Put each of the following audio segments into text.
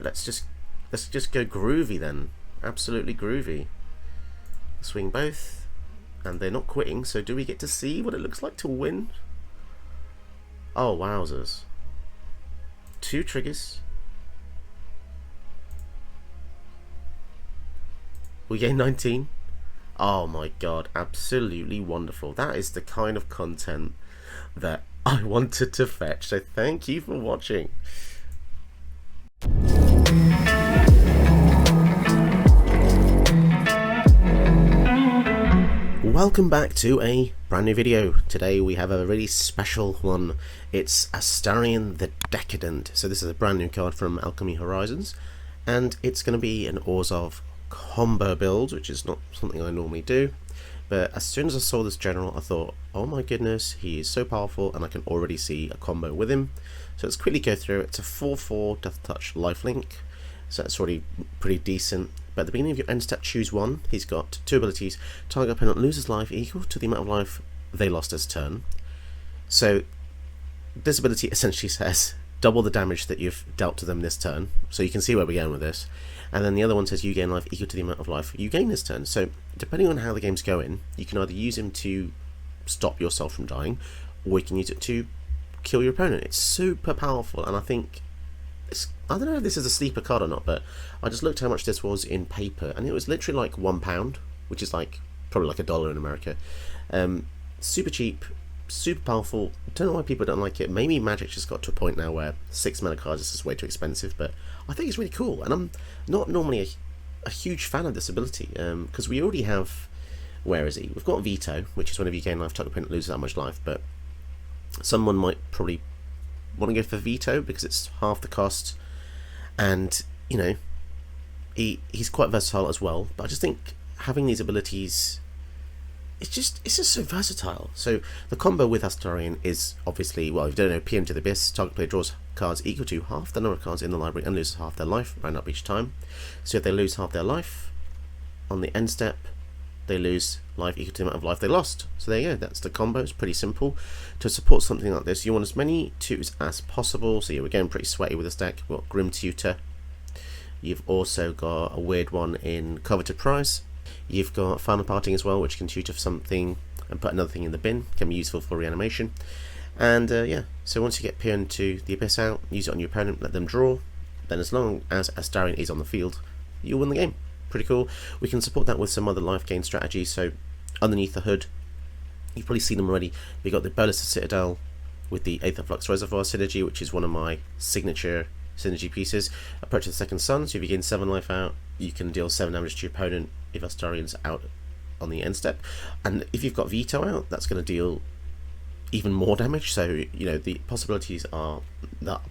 let's just go groovy then. Absolutely groovy. Swing both, and they're not quitting. So do we get to see what it looks like to win? Oh wowzers! 2 triggers. We gain 19. Oh my god, absolutely wonderful. That is the kind of content that I wanted to fetch. So thank you for watching. Welcome back to a brand new video. Today we have a really special one. It's Astarion the Decadent. So this is a brand new card from Alchemy Horizons, and it's going to be an Orzhov combo build, which is not something I normally do. But as soon as I saw this general, I thought, oh my goodness, he is so powerful, and I can already see a combo with him. So let's quickly go through it. It's a 4/4 Death Touch lifelink, so that's already pretty decent. But at the beginning of your end step, choose one. He's got 2 abilities. Target opponent loses life equal to the amount of life they lost this turn. So this ability essentially says double the damage that you've dealt to them this turn. So you can see where we're going with this. And then the other one says you gain life equal to the amount of life you gain this turn. So depending on how the game's going, you can either use him to stop yourself from dying, or you can use it to kill your opponent. It's super powerful, and I think I don't know if this is a sleeper card or not, but I just looked how much this was in paper, and it was literally like £1, which is like probably like $1 in America. Super cheap, super powerful. Don't know why people don't like it. Maybe Magic just got to a point now where 6 mana cards is just way too expensive, but I think it's really cool, and I'm not normally a huge fan of this ability, because we already have, where is he? We've got Veto, which is whenever you gain life, target opponent loses that much life, but someone might probably want to go for Veto because it's half the cost, and you know, he's quite versatile as well. But I just think having these abilities, it's just so versatile. So the combo with Astarion is obviously, well, if you don't know, PM to the Abyss, target player draws cards equal to half the number of cards in the library and loses half their life, round up each time. So if they lose half their life on the end step, they lose life equal to the amount of life they lost. So there you go, that's the combo. It's pretty simple. To support something like this, you want as many 2s as possible. So you're again pretty sweaty with this deck. We've got Grim Tutor. You've also got a weird one in Coveted Prize. You've got Final Parting as well, which can tutor for something and put another thing in the bin. Can be useful for reanimation. And yeah, so once you get Peon to the Abyss out, use it on your opponent, let them draw. Then as long as Astarion is on the field, you'll win the game. Pretty cool. We can support that with some other life gain strategies. So underneath the hood, you've probably seen them already. We got the Bolus of Citadel with the Aether Flux Reservoir synergy, which is one of my signature synergy pieces. Approach of the Second Sun. So if you gain 7 life out, you can deal 7 damage to your opponent if Astarion's out on the end step. And if you've got Veto out, that's going to deal even more damage. So you know, the possibilities are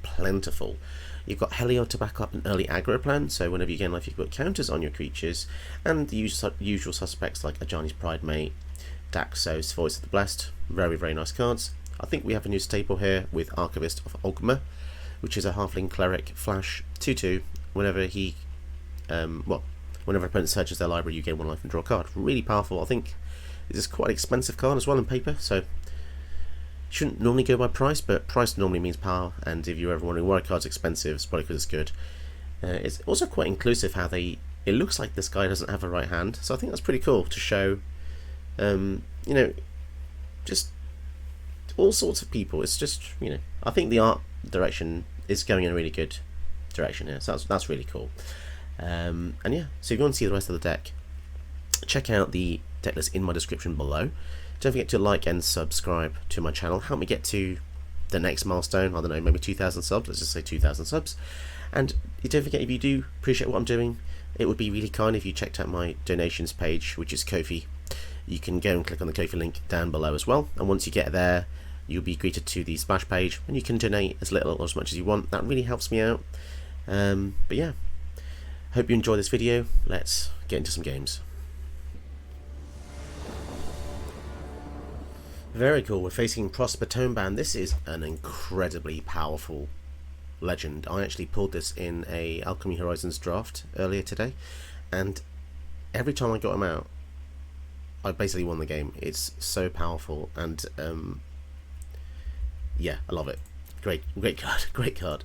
plentiful. You've got Helio to back up an early aggro plan, so whenever you gain life you can put counters on your creatures, and the usual suspects like Ajani's Pridemate, Daxos, Voice of the Blessed. Very, very nice cards. I think we have a new staple here with Archivist of Ogma, which is a halfling cleric flash 2/2. Whenever he whenever an opponent searches their library, you gain 1 life and draw a card. Really powerful. I think this is quite an expensive card as well in paper, so shouldn't normally go by price, but price normally means power, and if you're ever wondering why a card's expensive, it's probably because it's good. It's also quite inclusive how it looks like this guy doesn't have a right hand, so I think that's pretty cool to show, you know, just all sorts of people. It's just, you know, I think the art direction is going in a really good direction here, so that's really cool. And yeah, so if you want to see the rest of the deck, check out the deck list in my description below. Don't forget to like and subscribe to my channel. Help me get to the next milestone. I don't know, maybe 2,000 subs. Let's just say 2,000 subs. And don't forget, if you do appreciate what I'm doing, it would be really kind if you checked out my donations page, which is Ko-fi. You can go and click on the Ko-fi link down below as well. And once you get there, you'll be greeted to the splash page, and you can donate as little or as much as you want. That really helps me out. But yeah, hope you enjoy this video. Let's get into some games. Very cool. We're facing Prosper Tomban. This is an incredibly powerful legend. I actually pulled this in a Alchemy Horizons draft earlier today, and every time I got him out, I basically won the game. It's so powerful, and yeah, I love it. Great card, great card.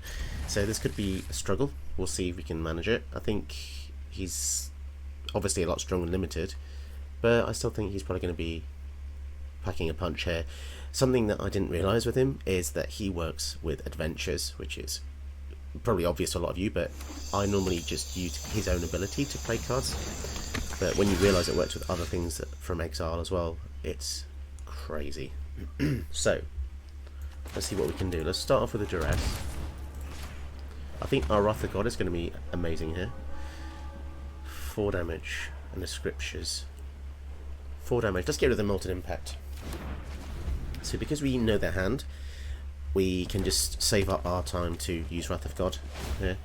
So this could be a struggle, We'll see if we can manage it. I think he's obviously a lot stronger than limited, but I still think he's probably going to be packing a punch here. Something that I didn't realise with him is that he works with adventures, which is probably obvious to a lot of you, but I normally just use his own ability to play cards. But when you realise it works with other things from Exile as well, it's crazy. So, let's see what we can do. Let's start off with a Duress. I think our Wrath of God is going to be amazing here. 4 damage and the Scriptures. 4 damage. Let's get rid of the Molten Impact. So because we know their hand, we can just save up our time to use Wrath of God here.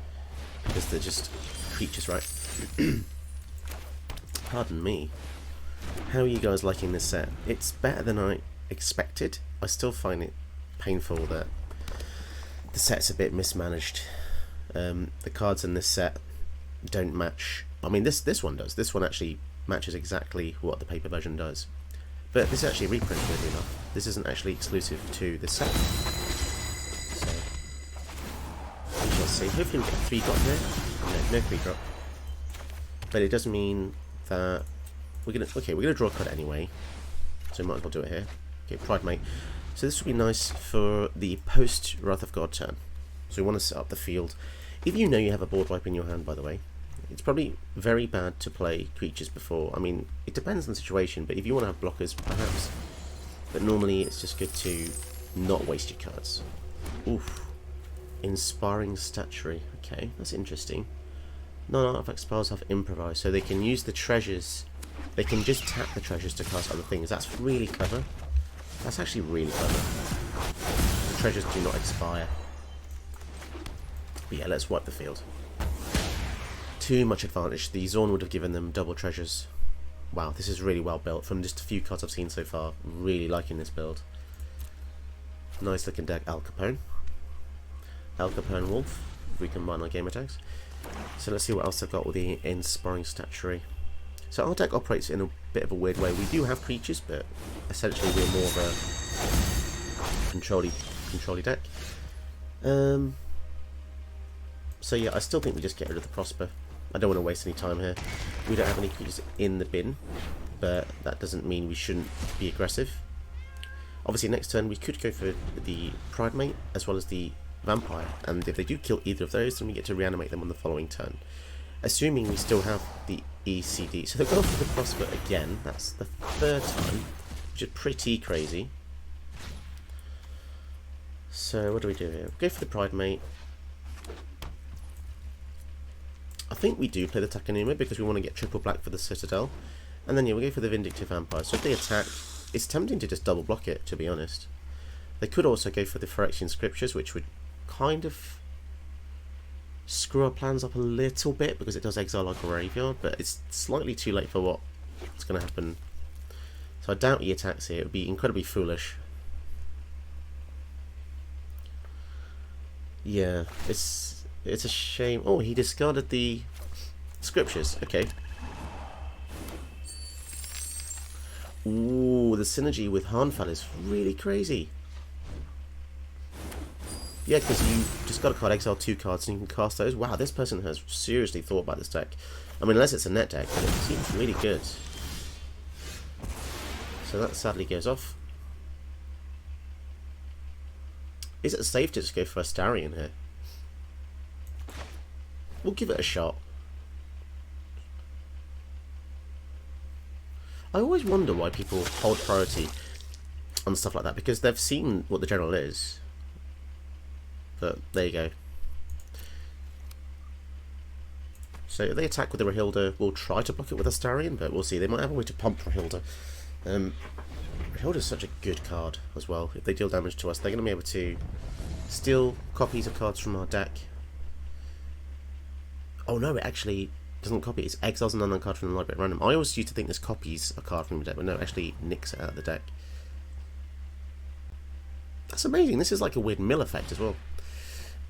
Because they're just creatures, right? Pardon me. How are you guys liking this set? It's better than I expected. I still find it painful that the set's a bit mismanaged. The cards in this set don't match. I mean, this one does. This one actually matches exactly what the paper version does. But this is actually a reprint, weirdly enough. This isn't actually exclusive to this set. So, we shall see. Hopefully we get a 3-drop here. No 3-drop. But it does mean that we're gonna draw a card anyway. So we might as well do it here. Okay, Pride Mate. So this would be nice for the post Wrath of God turn. So we want to set up the field. If you know you have a board wipe in your hand, by the way, it's probably very bad to play creatures before. I mean, it depends on the situation, but if you want to have blockers, perhaps. But normally it's just good to not waste your cards. Oof. Inspiring Statuary. Okay, that's interesting. Non-artifact spells have improvised, so they can use the treasures. They can just tap the treasures to cast other things. That's really clever. That's actually really clever. The treasures do not expire. But yeah, let's wipe the field. Too much advantage. The Zorn would have given them double treasures. Wow, this is really well built. From just a few cards I've seen so far, really liking this build. Nice looking deck. Al Capone. Al Capone Wolf, if we combine our game attacks. So let's see what else I've got with the Inspiring Statuary. So our deck operates in a bit of a weird way. We do have creatures, but essentially we're more of a control-y deck. So yeah, I still think we just get rid of the Prosper. I don't want to waste any time here. We don't have any creatures in the bin, but that doesn't mean we shouldn't be aggressive. Obviously next turn we could go for the Pride Mate as well as the Vampire, and if they do kill either of those, then we get to reanimate them on the following turn. Assuming we still have the ECD. So they'll go for the Prosper again. That's the 3rd time, which is pretty crazy. So what do we do here? We'll go for the Pride Mate. I think we do play the Takanuma because we want to get triple black for the Citadel. And then yeah, we'll go for the Vindictive Vampire. So if they attack, it's tempting to just double block it, to be honest. They could also go for the Phyrexian Scriptures, which would kind of screw our plans up a little bit because it does exile our graveyard, but it's slightly too late for what's going to happen. So I doubt he attacks here. It would be incredibly foolish. Yeah, it's a shame. Oh, he discarded the Scriptures. Okay. Ooh, the synergy with Harnfall is really crazy. Yeah, because you just got to card exile 2 cards and you can cast those. Wow, this person has seriously thought about this deck. I mean, unless it's a net deck, but it seems really good. So that sadly goes off. Is it safe to just go for Astarion here? We'll give it a shot. I always wonder why people hold priority on stuff like that, because they've seen what the general is. But there you go. So if they attack with the Rahilda, we'll try to block it with Astarion, but we'll see. They might have a way to pump Rahilda. Rahilda's such a good card as well. If they deal damage to us, they're going to be able to steal copies of cards from our deck. Oh no, it actually doesn't copy. It exiles an unknown card from the library at random. I always used to think this copies a card from the deck, but no, it actually nicks it out of the deck. That's amazing. This is like a weird mill effect as well.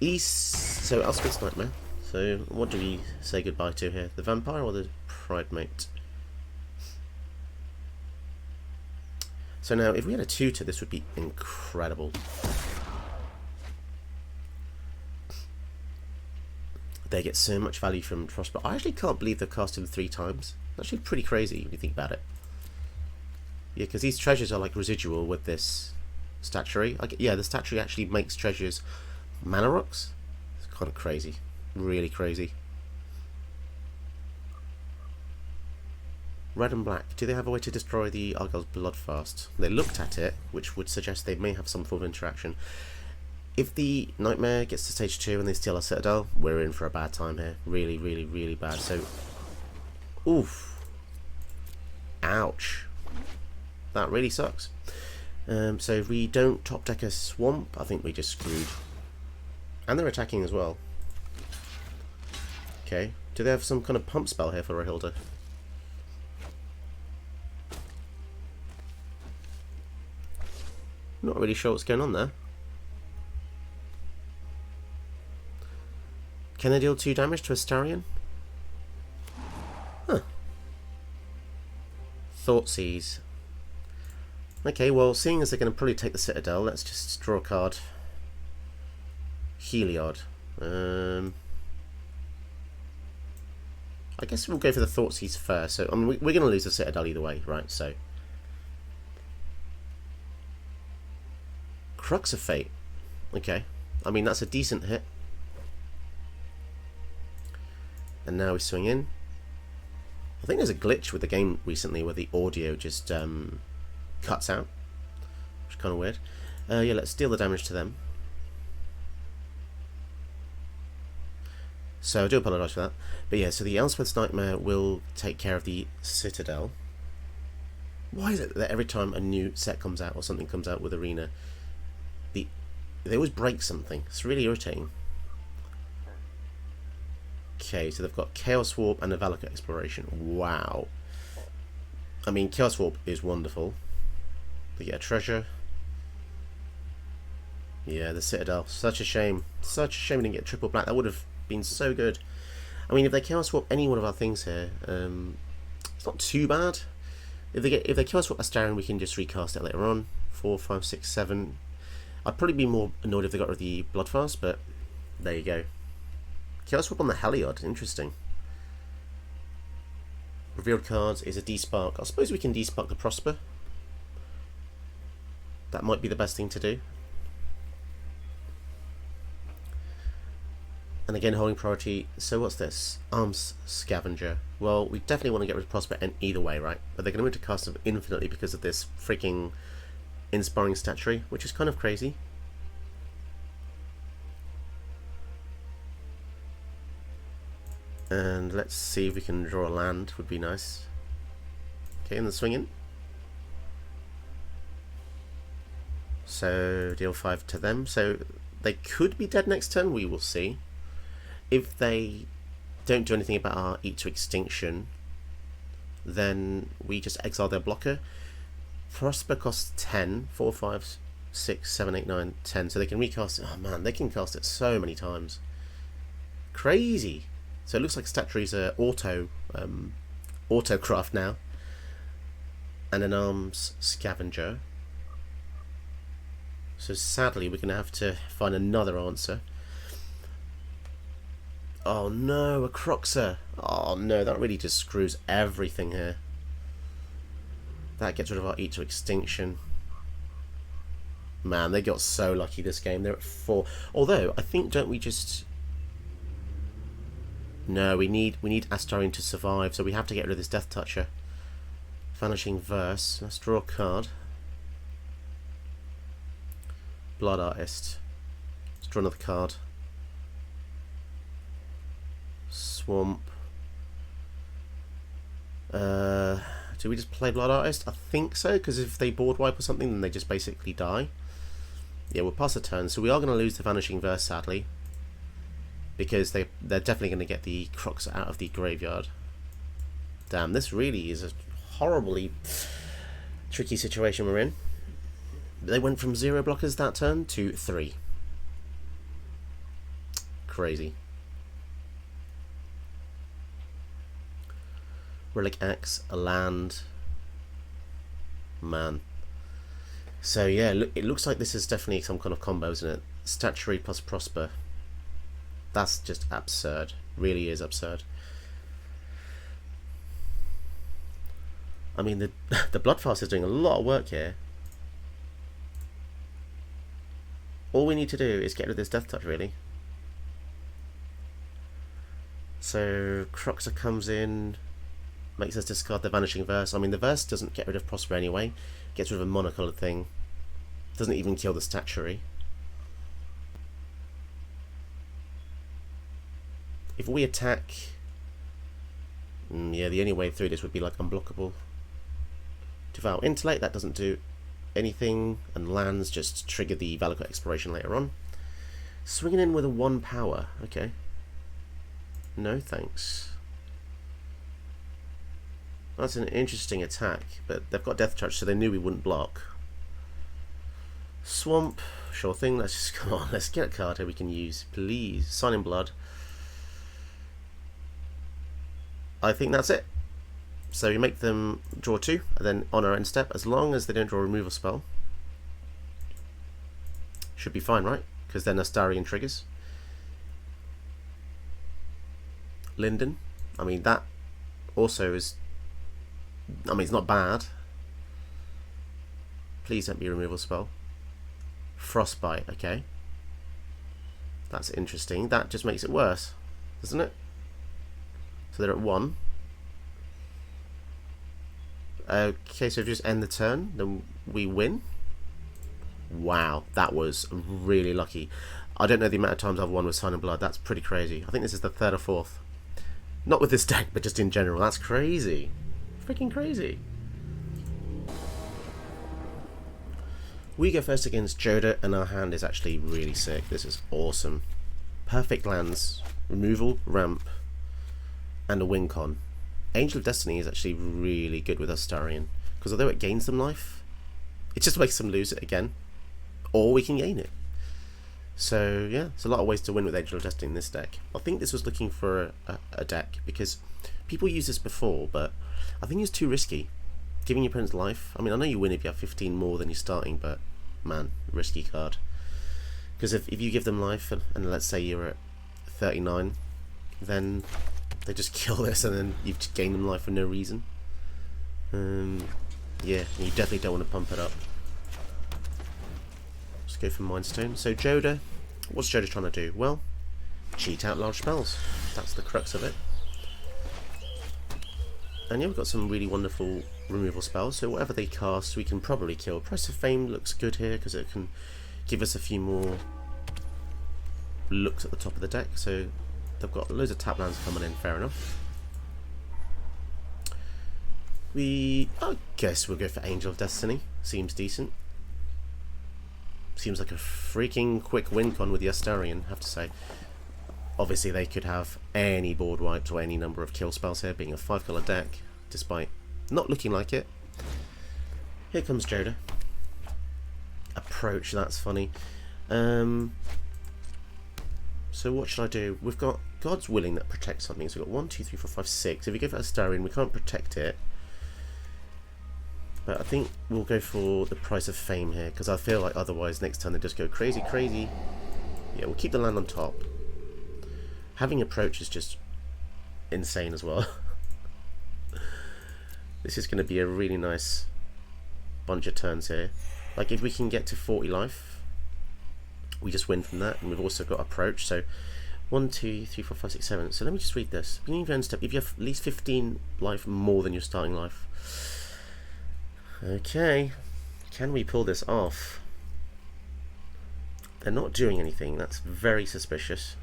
So Elspeth's Nightmare. So what do we say goodbye to here? The Vampire or the Pride Mate? So now, if we had a tutor, this would be incredible. They get so much value from Prosper. I actually can't believe they've cast him 3 times. It's actually pretty crazy when you think about it. Yeah, because these treasures are like residual with this statuary. Yeah, the statuary actually makes treasures mana rocks. It's kind of crazy. Really crazy. Red and black. Do they have a way to destroy the Argyle's Bloodfast? They looked at it, which would suggest they may have some form of interaction. If the Nightmare gets to stage 2 and they steal our Citadel, we're in for a bad time here. Really, really, really bad. So, oof. Ouch. That really sucks. So if we don't top deck a Swamp, I think we just screwed. And they're attacking as well. Okay. Do they have some kind of pump spell here for Rahilda? Not really sure what's going on there. Can they deal 2 damage to Astarion? Huh. Thoughtseize. Okay, well, seeing as they're going to probably take the Citadel, let's just draw a card. Heliod. I guess we'll go for the Thoughtseize first. So, I mean, we're going to lose the Citadel either way, right? So, Crux of Fate. Okay. I mean, that's a decent hit. And now we swing in. I think there's a glitch with the game recently where the audio just cuts out, which is kind of weird. Yeah, let's deal the damage to them. So I do apologise for that. But yeah, so the Elspeth's Nightmare will take care of the Citadel. Why is it that every time a new set comes out or something comes out with Arena, they always break something? It's really irritating. Okay, so they've got Chaos Warp and a Valakut Exploration. Wow. I mean, Chaos Warp is wonderful. They get a treasure. Yeah, the Citadel. Such a shame. Such a shame we didn't get triple black. That would have been so good. I mean, if they Chaos Warp any one of our things here, it's not too bad. If they Chaos Warp Astarion, we can just recast it later on. 4, 5, 6, 7. I'd probably be more annoyed if they got rid of the Bloodfast, but there you go. Chaos Swap on the Heliod, interesting. Revealed cards is a despark. I suppose we can despark the Prosper. That might be the best thing to do. And again, holding priority. So what's this? Arms Scavenger. Well, we definitely want to get rid of Prosper in either way, right? But they're going to move to cast them infinitely because of this freaking Inspiring Statuary, which is kind of crazy. And let's see if we can draw a land, would be nice. Okay, and then swing in. So, deal 5 to them. So, they could be dead next turn, we will see. If they don't do anything about our Eat to Extinction, then we just exile their blocker. Prosper costs 10. 4, 5, 6, 7, 8, 9, 10. So they can recast it. Oh man, they can cast it so many times. Crazy. So it looks like Statuary's auto-craft now. And an Arms Scavenger. So sadly we're going to have to find another answer. Oh no, a Croxer. Oh no, that really just screws everything here. That gets rid of our Eat to Extinction. Man, they got so lucky this game. They're at 4. Although, I think, don't we just... No, we need Astarion to survive, so we have to get rid of this Death Toucher. Vanishing Verse. Let's draw a card. Blood Artist. Let's draw another card. Swamp. Do we just play Blood Artist? I think so, because if they board wipe or something, then they just basically die. Yeah, we'll pass a turn, so we are going to lose the Vanishing Verse, sadly. Because they're definitely going to get the Crocs out of the graveyard. Damn, this really is a horribly tricky situation we're in. They went from 0 blockers that turn to 3. Crazy. Relic Axe, a land. Man. So yeah, it looks like this is definitely some kind of combo, isn't it? Statuary plus Prosper. That's just absurd. Really is absurd. I mean, the the Bloodfast is doing a lot of work here. All we need to do is get rid of this Death Touch, really. So Cruxer comes in, makes us discard the Vanishing Verse. I mean, the Verse doesn't get rid of Prosper anyway. Gets rid of a monocoloured thing. Doesn't even kill the Statuary. If we attack... yeah, the only way through this would be like unblockable. Devour Intellect, that doesn't do anything. And lands just trigger the Valakut Exploration later on. Swinging in with a 1 power, okay. No thanks. That's an interesting attack, but they've got Death Touch, so they knew we wouldn't block. Swamp, sure thing, let's just come on, let's get a card here we can use, please. Sign in Blood. I think that's it. So you make them draw 2, and then on our end step, as long as they don't draw a removal spell. Should be fine, right? Because then Astarion triggers. Linden, I mean that also is, I mean it's not bad. Please don't be a removal spell. Frostbite, okay. That's interesting. That just makes it worse, doesn't it? So they're at 1. Okay, so if you just end the turn, then we win. Wow, that was really lucky. I don't know the amount of times I've won with Sign in Blood. That's pretty crazy. I think this is the 3rd or 4th. Not with this deck, but just in general. That's crazy. Freaking crazy. We go first against Joda, and our hand is actually really sick. This is awesome. Perfect lands, removal, ramp, and a win con. Angel of Destiny is actually really good with Astarion, because although it gains them life, it just makes them lose it again. Or we can gain it. So yeah, there's a lot of ways to win with Angel of Destiny in this deck. I think this was looking for a deck because people used this before, but I think it's too risky. Giving your opponents life. I mean, I know you win if you have 15 more than you're starting, but man, risky card. Because if you give them life, and let's say you're at 39, then they just kill this, and then you've just gained them life for no reason. Yeah, you definitely don't want to pump it up. Go for Mind Stone. So Joda, what's Joda trying to do? Well, cheat out large spells. That's the crux of it. And yeah, we've got some really wonderful removal spells, so whatever they cast we can probably kill. Price of Fame looks good here because it can give us a few more looks at the top of the deck. So they've got loads of tap lands coming in, fair enough. I guess we'll go for Angel of Destiny. Seems decent. Seems like a freaking quick win con with the Astarion, I have to say. Obviously they could have any board wipes or any number of kill spells here, being a 5-colour deck, despite not looking like it. Here comes Joda. Approach, that's funny. So what should I do? We've got God's Willing that protects something, so we've got 1, 2, 3, 4, 5, 6. If we go for Astarion, we can't protect it. But I think we'll go for the Price of Fame here, because I feel like otherwise next time they just go crazy, crazy. Yeah, we'll keep the land on top. Having Approach is just insane as well. This is going to be a really nice bunch of turns here. Like if we can get to 40 life, we just win from that, and we've also got Approach. So 1, 2, 3, 4, 5, 6, 7. So let me just read this. Beginning of end step, if you have at least 15 life more than your starting life. Okay, can we pull this off? They're not doing anything, that's very suspicious.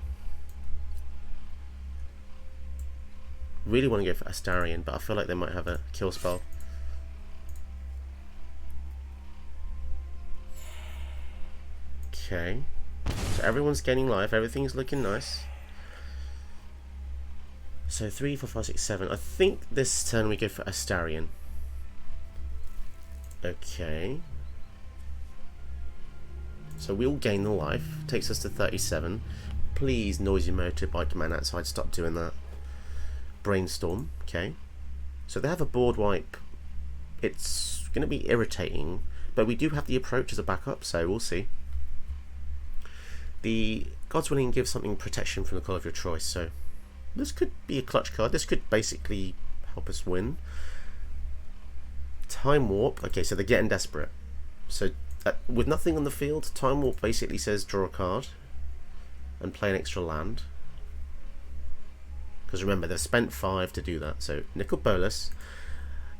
Really want to go for Astarion, but I feel like they might have a kill spell. Okay, so everyone's gaining life, everything's looking nice. So 3, 4, 5, 6, 7. I think this turn we go for Astarion. Okay. So we'll gain the life. Takes us to 37. Please, Noisy Motorbike Man outside, stop doing that. Brainstorm. Okay. So they have a board wipe. It's going to be irritating, but we do have the Approach as a backup, so we'll see. The God's Willing gives something protection from the call of your choice, so this could be a clutch card. This could basically help us win. Time Warp. Okay, so they're getting desperate. So with nothing on the field, Time Warp basically says draw a card and play an extra land. Because remember, they've spent 5 to do that. So Nickel Bolas.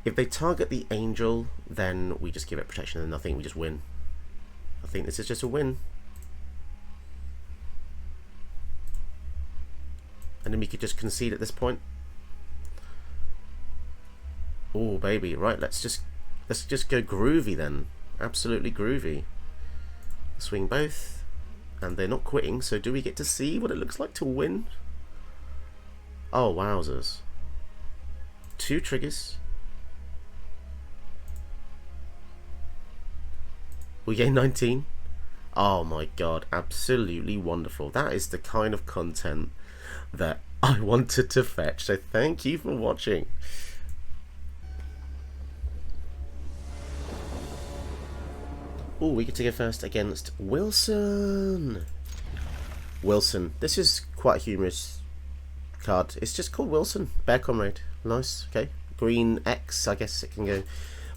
If they target the Angel, then we just give it protection and nothing. We just win. I think this is just a win. And then we could just concede at this point. Oh baby, right? Let's just go groovy then. Absolutely groovy. Swing both, and they're not quitting. So do we get to see what it looks like to win? Oh wowzers! 2 triggers. We gain 19. Oh my god! Absolutely wonderful. That is the kind of content that I wanted to fetch, so thank you for watching. Oh, we get to go first against Wilson. Wilson. This is quite a humorous card. It's just called Wilson. Bear Comrade. Nice. Okay. Green X. I guess it can go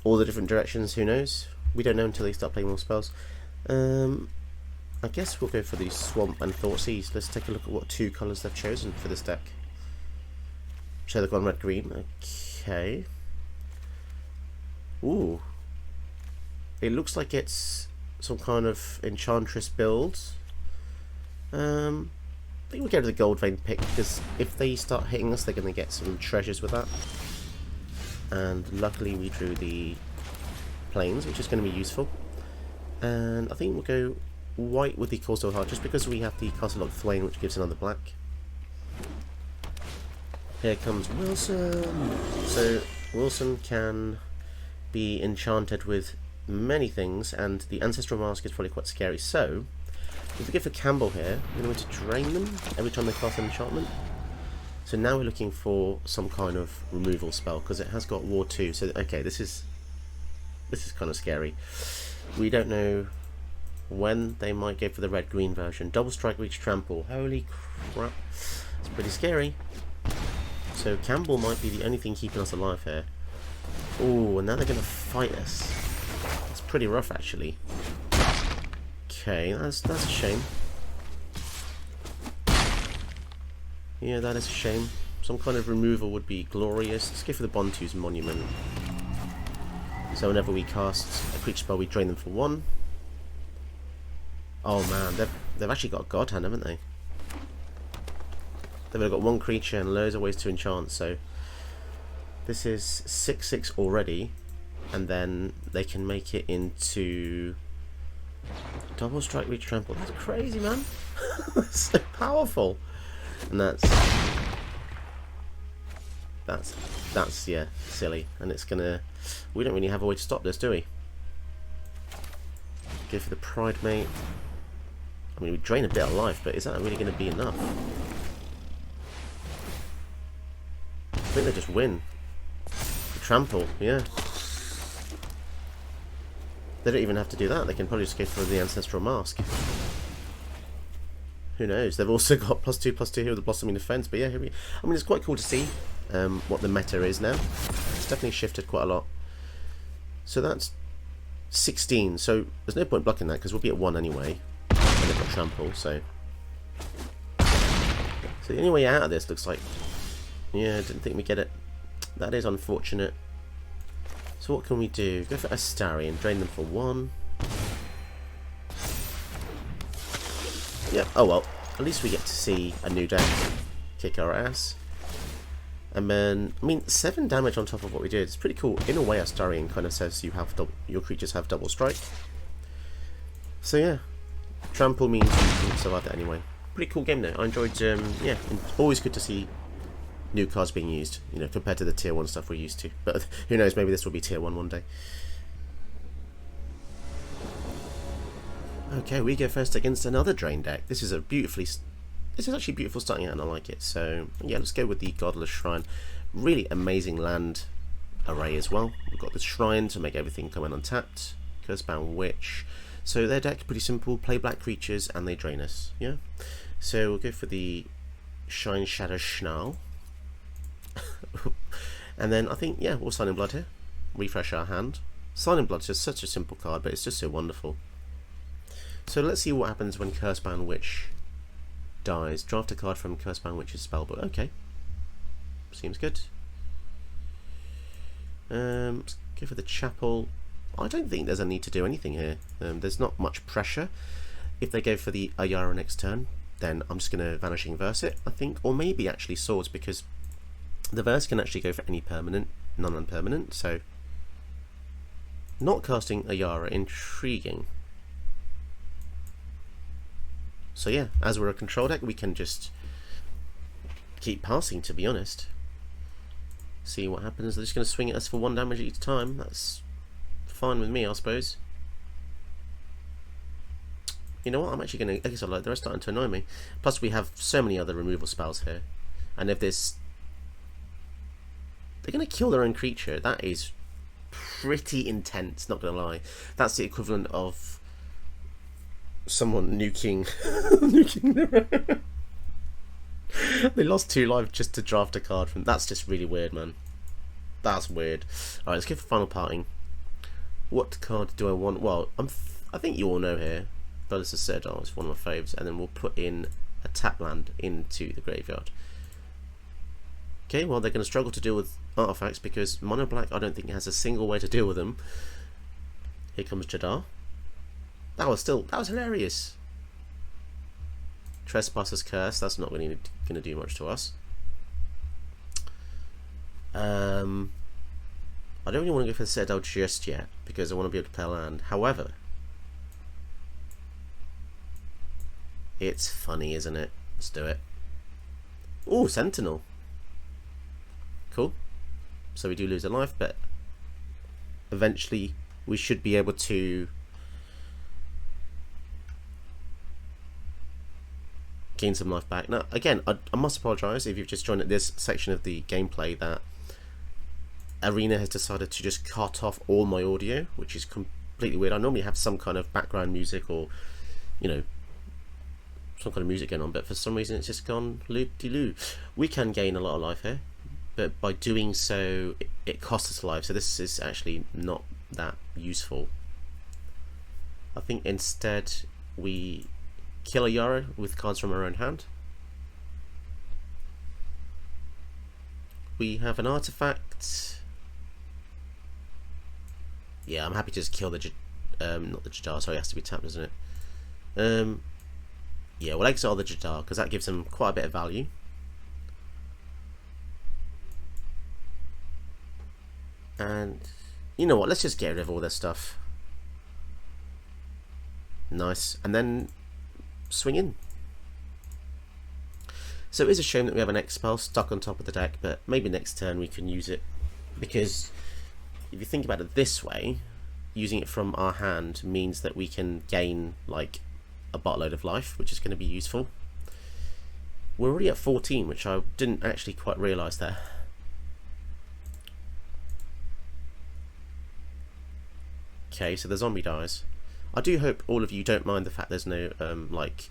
all the different directions. Who knows? We don't know until they start playing more spells. I guess we'll go for the Swamp and Thoughtseize. Let's take a look at what 2 colours they've chosen for this deck. So they've gone red green. Okay. Ooh. It looks like it's some kind of Enchantress build. I think we'll go to the Gold Vein pick, because if they start hitting us, they're going to get some treasures with that. And luckily we drew the planes, which is going to be useful. And I think we'll go white with the Causal Heart, just because we have the Castle Lock Thwain, which gives another black. Here comes Wilson. So Wilson can be enchanted with many things, and the Ancestral Mask is probably quite scary. So if we go for Campbell here, we're going to drain them every time they cast an enchantment. So now we're looking for some kind of removal spell, because it has got War 2. So okay, this is kind of scary. We don't know when they might go for the red-green version. Double Strike, Reach, Trample. Holy crap. It's pretty scary. So Campbell might be the only thing keeping us alive here. Oh, and now they're going to fight us. It's pretty rough, actually. Okay, that's a shame. Yeah, that is a shame. Some kind of removal would be glorious. Let's go for the Bontu's Monument. So whenever we cast a creature spell, we drain them for 1. Oh man, they've actually got a God Hand, haven't they? They've got 1 creature and loads of ways to enchant, so this is 6/6 already, and then they can make it into Double Strike, Reach, Trample. That's crazy, man. That's so powerful. And that's yeah, silly. And it's gonna, we don't really have a way to stop this, do we? Go for the Pride Mate. I mean, we drain a bit of life, but is that really going to be enough? I think they just win. Trample, yeah. They don't even have to do that. They can probably just go for the Ancestral Mask. Who knows? They've also got +2/+2 here with the Blossoming Defense. But yeah, I mean, it's quite cool to see what the meta is now. It's definitely shifted quite a lot. So that's 16. So there's no point blocking that, because we'll be at 1 anyway. And they've got Trample, so the only way out of this looks like, yeah, I didn't think we get it. That is unfortunate. So what can we do? Go for Astarion, drain them for 1. Yep, oh well, at least we get to see a new deck kick our ass. And then, I mean, 7 damage on top of what we did. It's pretty cool. In a way, Astarion kind of says you have your creatures have double strike. So yeah, Trample means you can survive that anyway. Pretty cool game though. I enjoyed, yeah, always good to see new cards being used, you know, compared to the tier 1 stuff we're used to. But who knows, maybe this will be tier 1 one day. Okay, we go first against another drain deck. This is actually beautiful starting out, and I like it. So yeah, let's go with the Godless Shrine. Really amazing land array as well. We've got the Shrine to make everything come in untapped. Cursebound Witch. So their deck pretty simple: play black creatures and they drain us. Yeah. So we'll go for the Shine Shadow Schnarl. And then I think, yeah, we'll Sign in Blood here. Refresh our hand. Sign in Blood's just such a simple card, but it's just so wonderful. So let's see what happens when Cursebound Witch dies. Draft a card from Cursebound Witch's spellbook. Okay. Seems good. Let's go for the Chapel. I don't think there's a need to do anything here. There's not much pressure. If they go for the Ayara next turn, then I'm just going to Vanishing Verse it, I think. Or maybe actually Swords, because the verse can actually go for any permanent, non-unpermanent. So not casting Ayara, intriguing. So yeah, as we're a control deck, we can just keep passing, to be honest. See what happens. They're just going to swing at us for 1 damage each time. That's fine with me, I suppose. You know what? I'm actually going to... I guess they're starting to annoy me. Plus, we have so many other removal spells here. And if this... They're going to kill their own creature. That is pretty intense, not going to lie. That's the equivalent of someone nuking... nuking their... They lost 2 life just to draft a card from... That's just really weird, man. That's weird. Alright, let's go for Final Parting. What card do I want? Well, I think you all know here. Bolus of Citadel is one of my faves. And then we'll put in a tap land into the graveyard. Okay, well, they're going to struggle to deal with artifacts because Mono Black, I don't think, has a single way to deal with them. Here comes Jadar. That was hilarious. Trespasser's Curse, that's not really going to do much to us. I don't really want to go for the Citadel just yet because I want to be able to play a land. However, it's funny, isn't it? Let's do it. Oh, Sentinel. Cool. So we do lose a life, but eventually we should be able to gain some life back. Now, again, I must apologise if you've just joined at this section of the gameplay that Arena has decided to just cut off all my audio, which is completely weird. I normally have some kind of background music or, you know, some kind of music going on, but for some reason it's just gone loop-de-loo. We can gain a lot of life here, but by doing so, it costs us life, so this is actually not that useful. I think instead we kill a Yara with cards from our own hand. We have an artifact. Yeah, I'm happy to just kill the not the Jadar, sorry, it has to be tapped, doesn't it? Yeah, we'll exile the Jadar because that gives them quite a bit of value. And you know what, let's just get rid of all this stuff. Nice. And then swing in. So it is a shame that we have an X-Spell stuck on top of the deck, but maybe next turn we can use it, because if you think about it this way, using it from our hand means that we can gain like a buttload of life, which is going to be useful. We're already at 14, which I didn't actually quite realise there. Okay, so the zombie dies. I do hope all of you don't mind the fact there's no like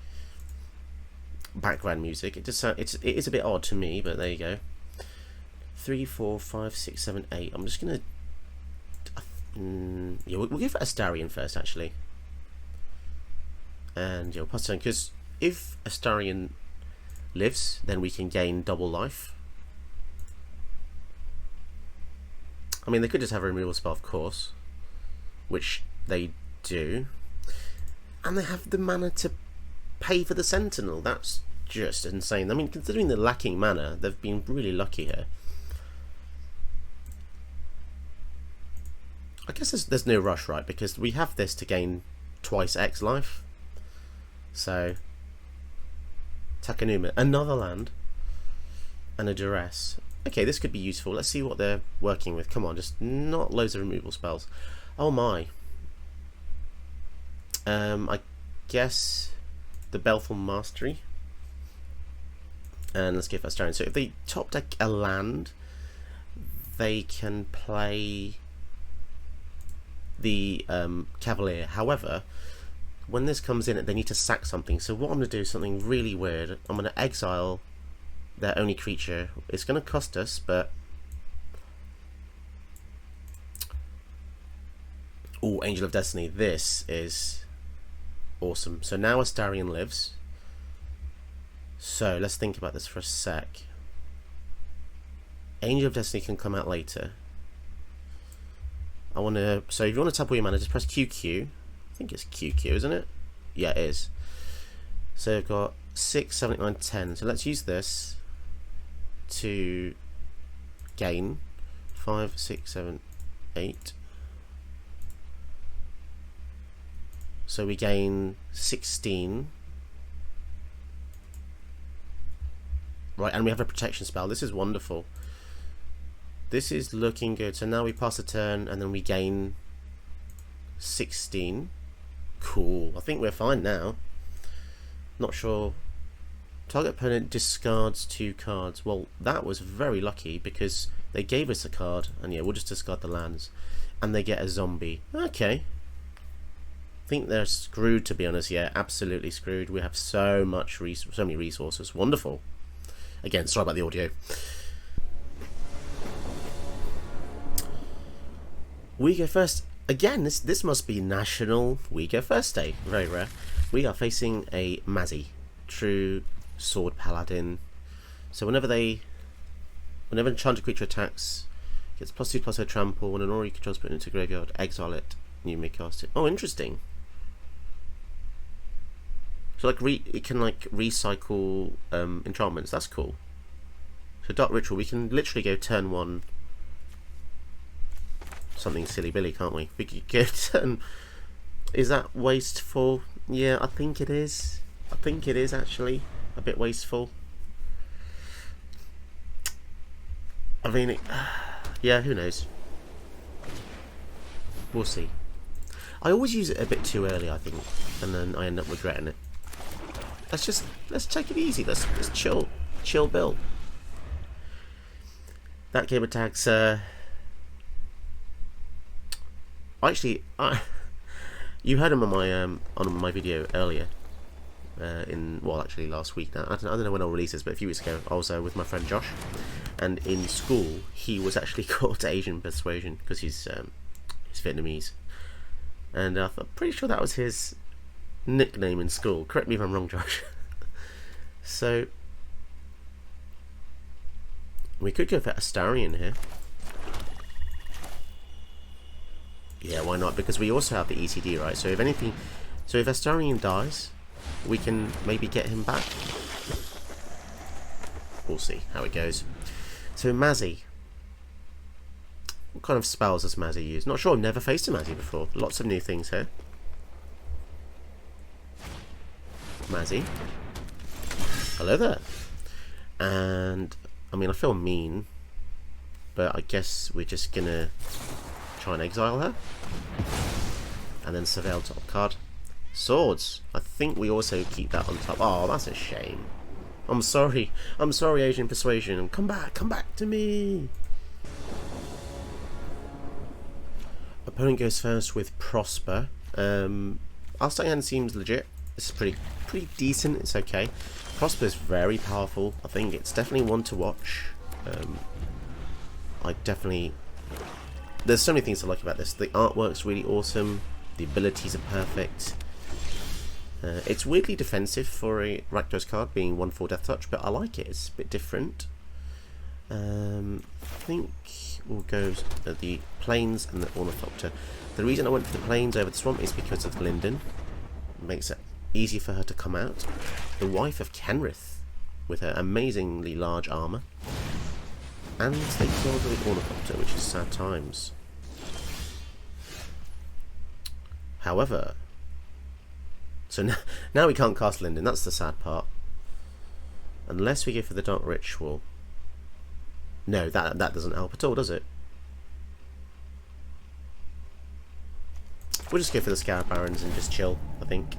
background music. It just it is a bit odd to me, but there you go. 3, 4, 5, 6, 7, 8. I'm just gonna yeah, we'll go for Astarion first, actually. And yeah, we'll pass turn, because if Astarion lives, then we can gain double life. I mean, they could just have a removal spell, of course, which they do, and they have the mana to pay for the Sentinel. That's just insane. I mean, considering the lacking mana, they've been really lucky here. I guess there's no rush, right? Because we have this to gain twice X life. So, Takanuma, another land, and a Duress. Okay, this could be useful. Let's see what they're working with. Come on, just not loads of removal spells. Oh my. I guess the Baleful Mastery. And let's give us Astarion. So if they top deck a land, they can play the Cavalier. However, when this comes in, they need to sack something. So what I'm going to do is something really weird. I'm going to exile their only creature. It's going to cost us, but... Oh, Angel of Destiny. This is awesome. So now Astarion lives. So let's think about this for a sec. Angel of Destiny can come out later. I want to... So if you want to tap all your mana, just press QQ. I think it's QQ, isn't it? Yeah, it is. So we've got 6, 7, 8, 9, 10. So let's use this to gain 5, 6, 7, 8. So we gain 16. Right, and we have a protection spell. This is wonderful. This is looking good. So now we pass a turn and then we gain 16. Cool. I think we're fine now. Not sure. Target opponent discards 2 cards. Well, that was very lucky because they gave us a card. And yeah, we'll just discard the lands. And they get a zombie. Okay. I think they're screwed, to be honest. Yeah, absolutely screwed. We have so many resources. Wonderful. Again, sorry about the audio. We go first. Again, this must be National We Go First Day. Very rare. We are facing a Mazzy, true sword paladin. So whenever enchanted creature attacks, gets +2/+0 trample. When an aura you control is put into graveyard, exile it, and you may cast it. Oh, interesting. So like it can like recycle enchantments. That's cool. So Dark Ritual, we can literally go turn 1. Something silly Billy, can't we? We could go turn. Is that wasteful? Yeah, I think it is. I think it is actually a bit wasteful. I mean, yeah, who knows? We'll see. I always use it a bit too early, I think, and then I end up regretting it. Let's take it easy. Let's chill build. That game attacks. Actually, you heard him on my video earlier. Actually last week now. I don't know when I'll release this, but a few weeks ago I was with my friend Josh, and in school he was actually called Asian Persuasion because he's Vietnamese, and I'm pretty sure that was his nickname in school. Correct me if I'm wrong, Josh. So we could go for Astarion here. Yeah, why not? Because we also have the ECD, right? So if anything, if Astarion dies, we can maybe get him back. We'll see how it goes. So Mazzy. What kind of spells does Mazzy use? Not sure, I've never faced a Mazzy before. Lots of new things here. Mazzy. Hello there. And, I mean, I feel mean, but I guess we're just gonna try and exile her. And then Surveil top card. Swords. I think we also keep that on top. Oh, that's a shame. I'm sorry. I'm sorry, Asian Persuasion. Come back to me. Opponent goes first with Prosper. Our starting hand seems legit. This is pretty decent. It's okay. Prosper is very powerful. I think it's definitely one to watch. There's so many things I like about this. The artwork's really awesome. The abilities are perfect. It's weirdly defensive for a Rakdos card, being 1/4 Death Touch, but I like it. It's a bit different. I think we'll go at the Plains and the Ornithopter. The reason I went for the Plains over the Swamp is because of Linden. It makes it easy for her to come out. The wife of Kenrith, with her amazingly large armour. And they killed the Ornithopter, which is sad times. However, so now we can't cast Linden, that's the sad part. Unless we go for the Dark Ritual. No, that doesn't help at all, does it? We'll just go for the Scarab Barons and just chill, I think.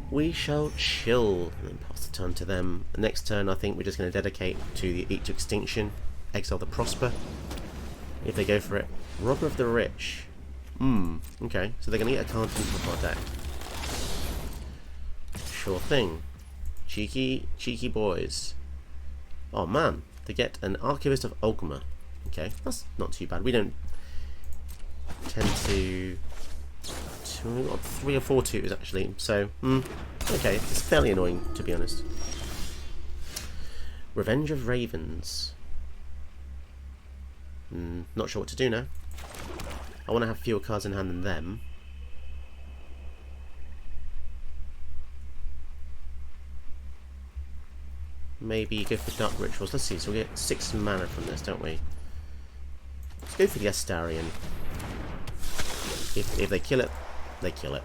We shall chill and then pass the turn to them. The next turn I think we're just going to dedicate to the Eat to Extinction, exile the Prosper, if they go for it. Robber of the Rich. Okay, so they're going to get a card from our deck. Sure thing. Cheeky boys. Oh man, they get an Archivist of Ogma. Okay, that's not too bad. We don't tend to... We've got 3 or 4 twos actually, so okay, it's fairly annoying to be honest. Revenge of Ravens. Not sure what to do now. I want to have fewer cards in hand than them. Maybe go for Dark Rituals. Let's see, so we get 6 mana from this, don't we? Let's go for the Astarion. If they kill it, they kill it.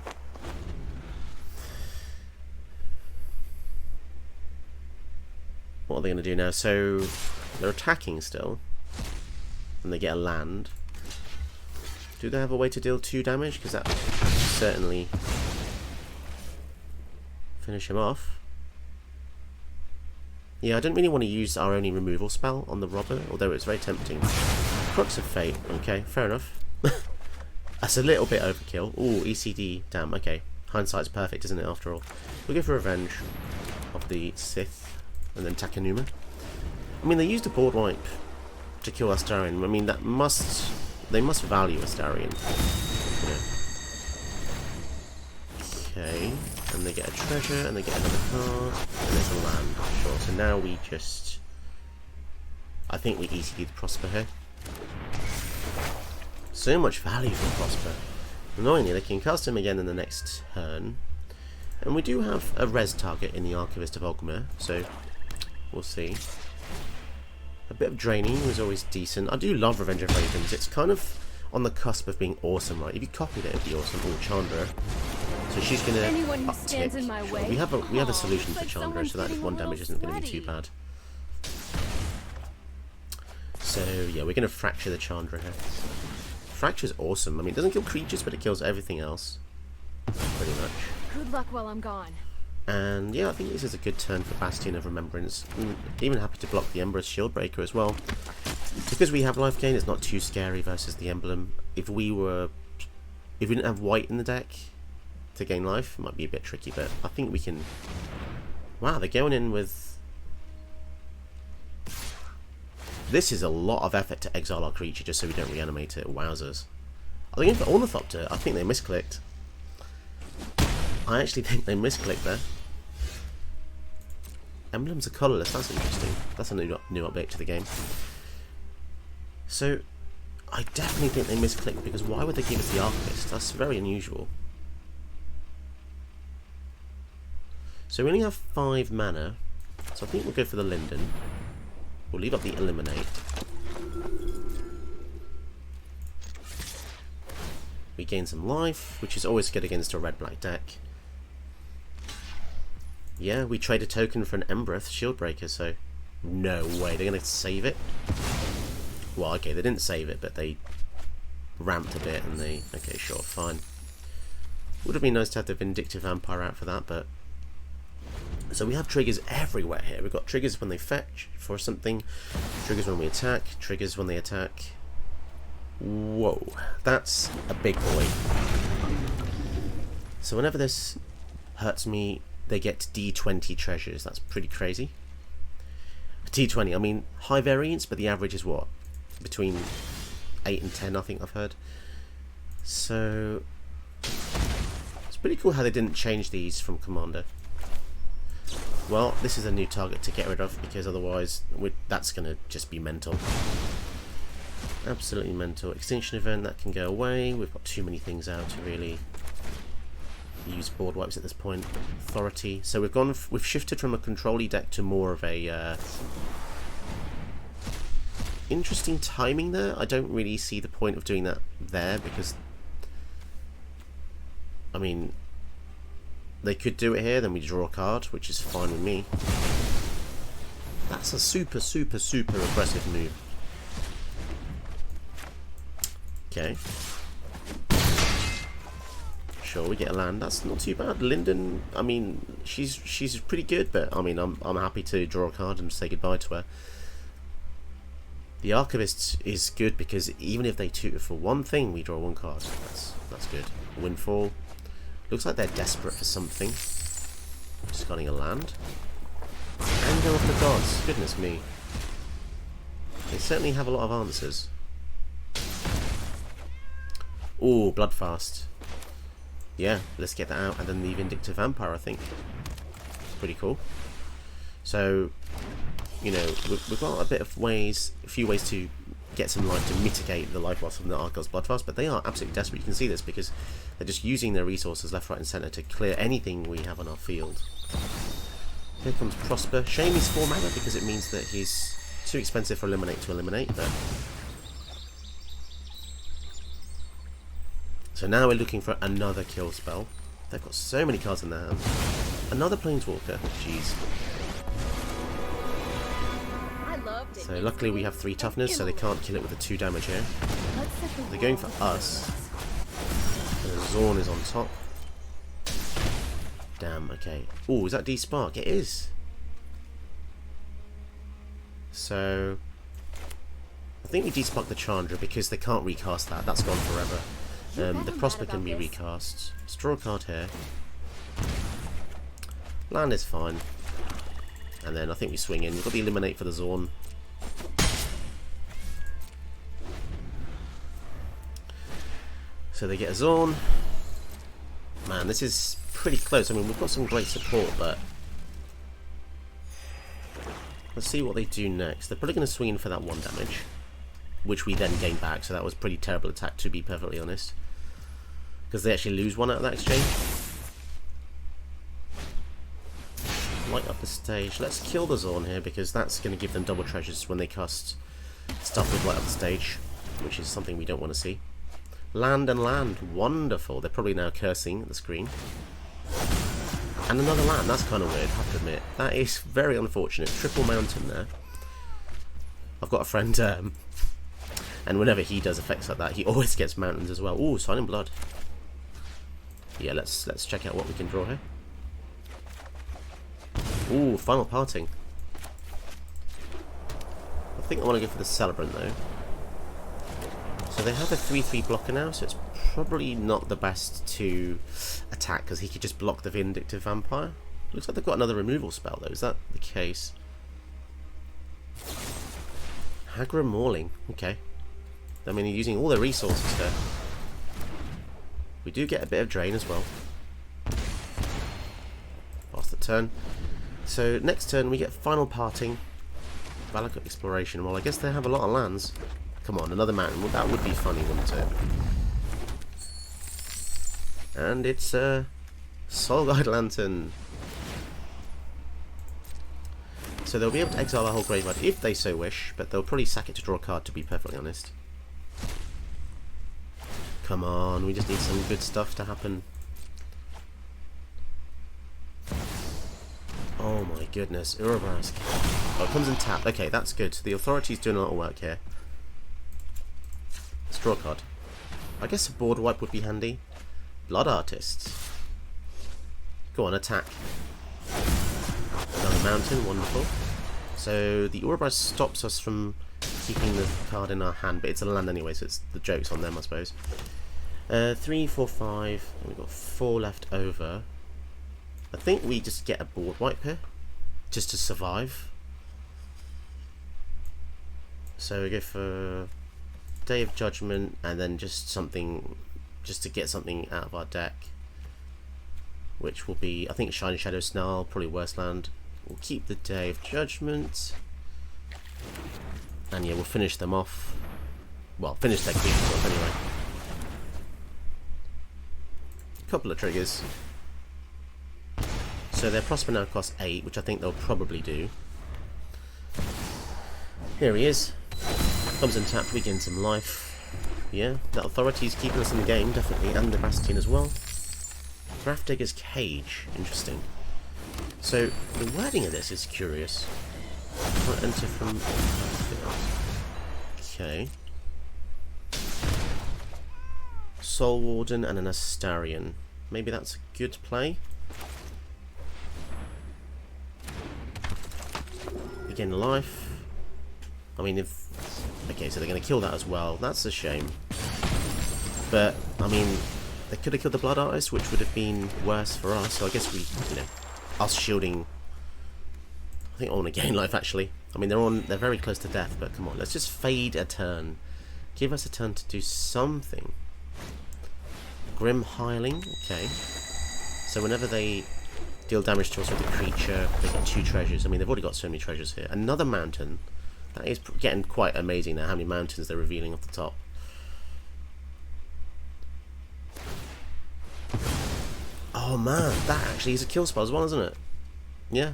What are they going to do now? So, they're attacking still. And they get a land. Do they have a way to deal 2 damage? Because that would certainly finish him off. Yeah, I didn't really want to use our only removal spell on the robber, although it's very tempting. Crux of Fate, okay, fair enough. That's a little bit overkill. Ooh, ECD, damn, okay. Hindsight's perfect, isn't it, after all? We'll go for Revenge of the Sith, and then Takenuma. I mean, they used a board wipe to kill Astarion. I mean, they must value Astarion. Okay, and they get a treasure, and they get another card, and there's a land. Sure, so now we just... I think we ECD the Prosper here. So much value from Prosper. Annoyingly, they can cast him again in the next turn. And we do have a res target in the Archivist of Ogma, so we'll see. A bit of draining was always decent. I do love Revenge of Ravens. It's kind of on the cusp of being awesome, right? If you copied it, it'd be awesome. Oh, Chandra. So she's gonna uptick. Sure. We have a solution for Chandra, so that 1 damage isn't going to be too bad. So yeah, we're going to fracture the Chandra here. Fracture's awesome. I mean, it doesn't kill creatures, but it kills everything else, pretty much. Good luck while I'm gone. And yeah, I think this is a good turn for Bastion of Remembrance. I'm even happy to block the Emperor's Shieldbreaker as well. Because we have Lifegain, it's not too scary versus the Emblem. If we didn't have white in the deck to gain life, it might be a bit tricky, but I think we can... Wow, they're going in with... This is a lot of effort to exile our creature just so we don't reanimate it. Wowzers. Are they going for Ornithopter? I think they misclicked. I actually think they misclicked there. Emblems are colourless, that's interesting. That's a new update to the game. So, I definitely think they misclicked, because why would they give us the Archivist? That's very unusual. So we only have 5 mana, so I think we'll go for the Linden. We'll leave up the Eliminate. We gain some life, which is always good against a red-black deck. Yeah, we trade a token for an Embereth Shieldbreaker, so... No way, they're going to save it? Well, okay, they didn't save it, but they ramped a bit and they... Okay, sure, fine. Would have been nice to have the Vindictive Vampire out for that, but... So we have triggers everywhere here. We've got triggers when they fetch for something, triggers when we attack, triggers when they attack. Whoa, that's a big boy. So whenever this hurts me, they get D20 treasures. That's pretty crazy. D20, I mean, high variance, but the average is what? Between 8 and 10, I think I've heard. So, it's pretty cool how they didn't change these from Commander. Well, this is a new target to get rid of, because otherwise that's going to just be mental. Absolutely mental. Extinction event, that can go away. We've got too many things out to really use board wipes at this point. Authority. So we've shifted from a control-y deck to more of a interesting timing there. I don't really see the point of doing that there, because I mean, they could do it here, then we draw a card, which is fine with me. That's a super, super, super aggressive move. Okay. Sure, we get a land. That's not too bad. Linden, I mean, she's pretty good, but I mean, I'm happy to draw a card and say goodbye to her. The Archivist is good because even if they tutor for one thing, we draw 1 card. That's good. Windfall. Looks like they're desperate for something. Discarding a land. Anger of the Gods. Goodness me. They certainly have a lot of answers. Ooh, Bloodfast. Yeah, let's get that out. And then the Vindictive Vampire, I think. Pretty cool. So, you know, we've got a few ways to get some life to mitigate the life loss from the Argyle's Bloodfast, but they are absolutely desperate. You can see this because they're just using their resources left, right and centre to clear anything we have on our field. Here comes Prosper. Shame he's 4 mana because it means that he's too expensive for Eliminate to eliminate, but... So now we're looking for another kill spell. They've got so many cards in their hand. Another Planeswalker. Jeez. So luckily we have 3 toughness, so they can't kill it with the 2 damage here. They're going for us. And the Zorn is on top. Damn, okay. Oh, is that D-Spark? It is. So... I think we D-Spark the Chandra because they can't recast that. That's gone forever. The Prosper can be recast. Let's draw a card here. Land is fine. And then I think we swing in. We've got the Eliminate for the Zorn. So they get a Zorn. Man, this is pretty close. I mean, we've got some great support, but... Let's see what they do next. They're probably going to swing in for that 1 damage. Which we then gain back, so that was a pretty terrible attack, to be perfectly honest. Because they actually lose 1 out of that exchange. Light up the stage. Let's kill the Zorn here, because that's going to give them double treasures when they cast stuff with light up the stage. Which is something we don't want to see. Land and land. Wonderful. They're probably now cursing at the screen. And another land. That's kind of weird, I have to admit. That is very unfortunate. Triple mountain there. I've got a friend, and whenever he does effects like that, he always gets mountains as well. Ooh, Silent Blood. Yeah, let's check out what we can draw here. Ooh, Final Parting. I think I want to go for the Celebrant though. So they have a 3/3 blocker now, so it's probably not the best to attack because he could just block the Vindictive Vampire. Looks like they've got another removal spell though. Is that the case? Hagra Mauling. Okay. I mean, using all their resources there. We do get a bit of drain as well. Pass the turn. So next turn we get Final Parting. Valakut Exploration. Well, I guess they have a lot of lands. Come on, another mountain. Well, that would be funny, wouldn't it? And it's a Soulguide Lantern. So they'll be able to exile the whole graveyard if they so wish, but they'll probably sack it to draw a card, to be perfectly honest. Come on, we just need some good stuff to happen. Oh my goodness, Urabrask. Oh, it comes in tap. Okay, that's good. The Authority's doing a lot of work here. Let's draw a card. I guess a board wipe would be handy. Blood Artist. Go on, attack. Another mountain, wonderful. So the Urabrask stops us from keeping the card in our hand, but it's a land anyway, so it's the joke's on them, I suppose. 3, 4, 5. And we've got 4 left over. I think we just get a board wipe here, just to survive. So we go for Day of Judgment, and then just something, just to get something out of our deck, which will be, I think, Shining Shadow Snarl, probably worst land. We'll keep the Day of Judgment, and yeah, we'll finish them off. Well, finish their creatures off anyway. Couple of triggers. So their Prosper now costs 8, which I think they'll probably do. Here he is. Comes in tapped, we gain some life. Yeah, that Authority's keeping us in the game, definitely, and the Bastion as well. Grafdigger's Cage, interesting. So, the wording of this is curious. Can't enter from... Okay. Soul Warden and an Astarion. Maybe that's a good play. Again, life. I mean, if... Okay, so they're going to kill that as well. That's a shame. But, I mean, they could have killed the Blood Artist, which would have been worse for us. So I guess we, you know, us shielding. I think I want to gain life actually. I mean they're very close to death, but come on, let's just fade a turn. Give us a turn to do something. Grim Hiling, okay. So whenever they deal damage to us with a creature, they get 2 treasures. I mean they've already got so many treasures here. Another mountain. That is getting quite amazing now, how many mountains they're revealing off the top. Oh man, that actually is a kill spell as well, isn't it? Yeah.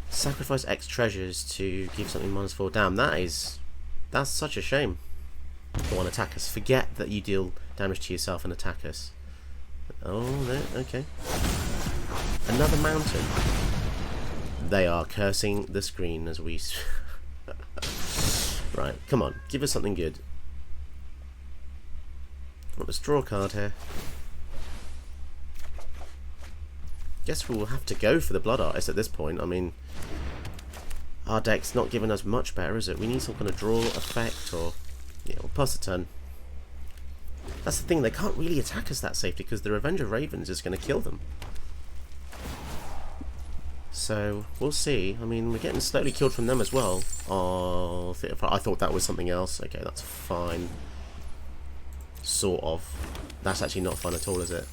Sacrifice X treasures to give something -4. Damn, that's such a shame. Go on, attack us. Forget that you deal damage to yourself and attack us. Oh, no, okay. Another mountain. They are cursing the screen as we... Right, come on, give us something good. Let's draw a card here. Guess we'll have to go for the Blood Artist at this point. I mean, our deck's not giving us much better, is it? We need some kind of draw effect, or... Yeah, we'll pass the turn. That's the thing, they can't really attack us that safely because the Revenge of Ravens is going to kill them. So, we'll see. I mean, we're getting slowly killed from them as well. Oh, I thought that was something else. Okay, that's fine. Sort of. That's actually not fun at all, is it?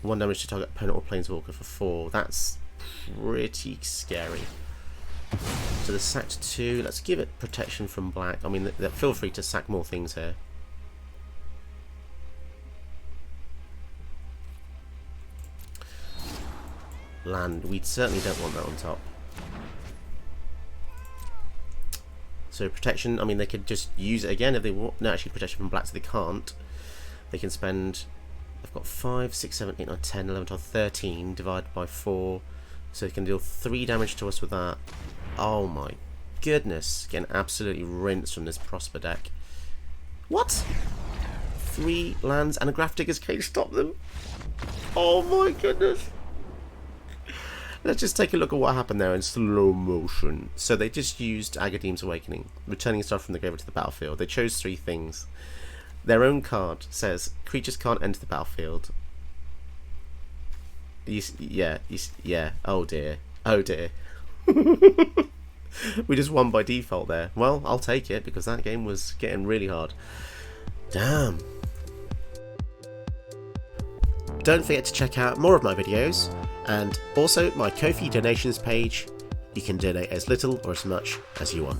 1 damage to target opponent or planeswalker for 4. That's pretty scary. So the sacked 2. Let's give it protection from black. I mean, feel free to sack more things here. Land. We certainly don't want that on top. So protection, I mean, they could just use it again if they want. No, actually protection from black, so they can't. They can spend... They've got 5, 6, 7, 8, 9, 10, 11, 12, 13 divided by 4. So they can deal 3 damage to us with that. Oh my goodness. Getting absolutely rinsed from this Prosper deck. What? 3 lands and a Graph Digger's Cage stop them? Oh my goodness. Let's just take a look at what happened there in slow motion. So they just used Agadeem's Awakening, returning stuff from the graveyard to the battlefield. They chose 3 things. Their own card says creatures can't enter the battlefield. Yeah. Oh dear. Oh dear. We just won by default there. Well, I'll take it because that game was getting really hard. Damn. Don't forget to check out more of my videos and also my Ko-fi donations page. You can donate as little or as much as you want.